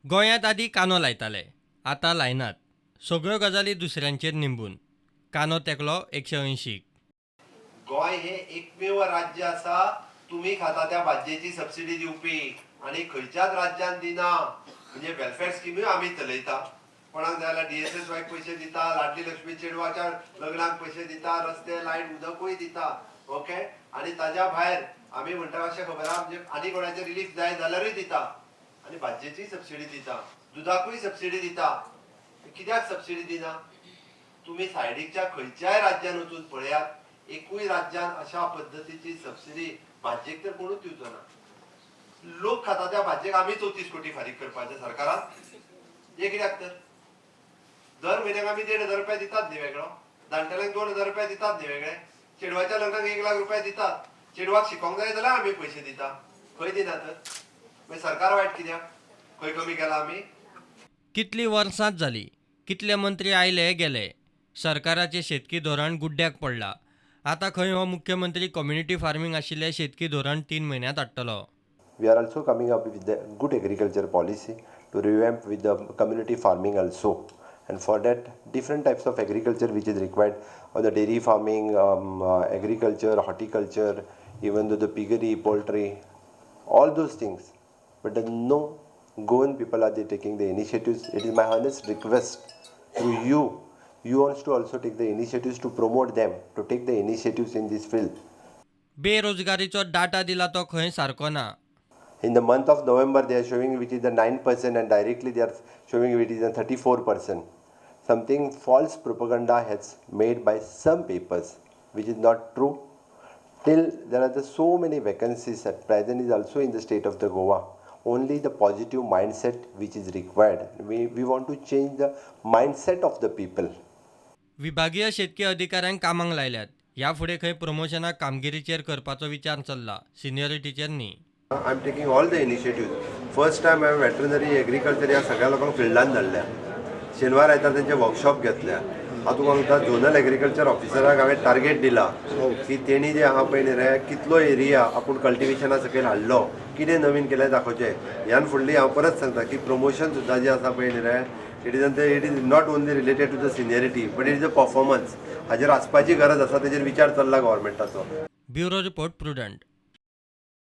गोंयांत आदी कांदो लायताले, आतां लायनात. सगळ्यो गजाली दुसऱ्यांचेर निंबून. कांदो तेंकलो 180. गोंय हे एकमेव राज्य आसा तुम्ही खाता त्या भाजयेची सबसिडी दिवपी आणि खंयच्याच राज्यान दिना. म्हणजे वेलफेअर स्किम्यूय आमी चलयता. कोणाक जाय जाल्यार DSS पैसे दिता, लाडली लक्ष्मी चेडवाच्या लग्नाक पैसे दिता, रस्ते लायट उदकूय दिता. ओके, आणि ताज्या भायर आमी म्हणटा अशें खबर आहा म्हणजे आनी कोणाचें रिलीफ जाय जाल्यारूय दिता. आणि भाजयेची सबसिडी दिता, दुधाकूय सबसिडी दिता. कित्याक सबसिडी दिना? तुम्ही सायडीकच्या खंयच्याय राज्यान वचून पळयात, एकूय राज्यान अशा पद्धतीची सबसिडी भाजयेक तर कोणूच दिवचो ना. लोक खाता त्या भाजयेक आमी 34 कोटी फारीक करपाचे सरकारान. हे कित्याक तर दर म्हयन्याक आमी 1,500 रुपया दितात न्ही वेगळो, जाणटेल्यांक 2,000 रुपया दितात न्ही वेगळे, चेडवाच्या लग्नाक 1 लाख रुपया दितात. चेडवाक शिकोंक जाय जाल्यार आमी पयशे दिता. खंय दिना तर मागीर सरकार वायट कित्याक? खंय कमी केला आमी? कितलीं वर्सांच जालीं, कितले मंत्री आयले गेले, सरकाराचें शेतकी धोरण गुड्ड्याक पडलां. आतां खंय हो मुख्यमंत्री कम्युनिटी फार्मिंग आशिल्लें शेतकी धोरण 3 म्हयन्यांत हाडटलो. We are also coming up with a good agriculture policy to revamp with the community farming also, and for that different types of agriculture which is required on the dairy farming, agriculture, horticulture, even though the piggery, poultry, all those things. But no Goan people are they taking the initiatives. It is my honest request to you. You want to also take the initiatives to promote them, to take the initiatives in this field. बेरोजगारीचो data दिला तो खंय सारको ना. In the month of November, they are showing which is the 9%, and directly they are showing which is the 34%. Something false propaganda has made by some papers, which is not true. Till there are so many vacancies at present is also in the state of the Goa. Only the positive mindset which is required. We want to change the mindset of the people. विभागीय शेतकी अधिकाऱ्यांक कामाक लायल्यात. ह्या फुडें खंय प्रमोशनाक कामगिरीचेर करपाचो विचार चल्ला, सिनियरिटीचेर न्ही. I'm taking all the initiatives. First time I'm veterinary agriculture या सगळ्या लोकांक फिल्डान धाडल्या. शेनवार आयतार त्यांचे वर्कशॉप घेतल्या. हांव तुका सांगता झोनल एग्रीकल्चर ऑफिसराक हांवें टार्गेट दिला की तेणी जे आहा पळय न्ही रे, कितलो एरिया आपूण कल्टिवेशना सकयल हाडलो, कितें नवीन केलें दाखोवचें. ह्यान फुडली हांव परत सांगता की प्रमोशन सुद्दां जे आसा पळय न्ही रे, it is not only related to the seniority but it is a performance. हाजेर आसपाची गरज आसा, तेजेर विचार चल्ला गव्हर्मेंटाचो. Bureau report prudent.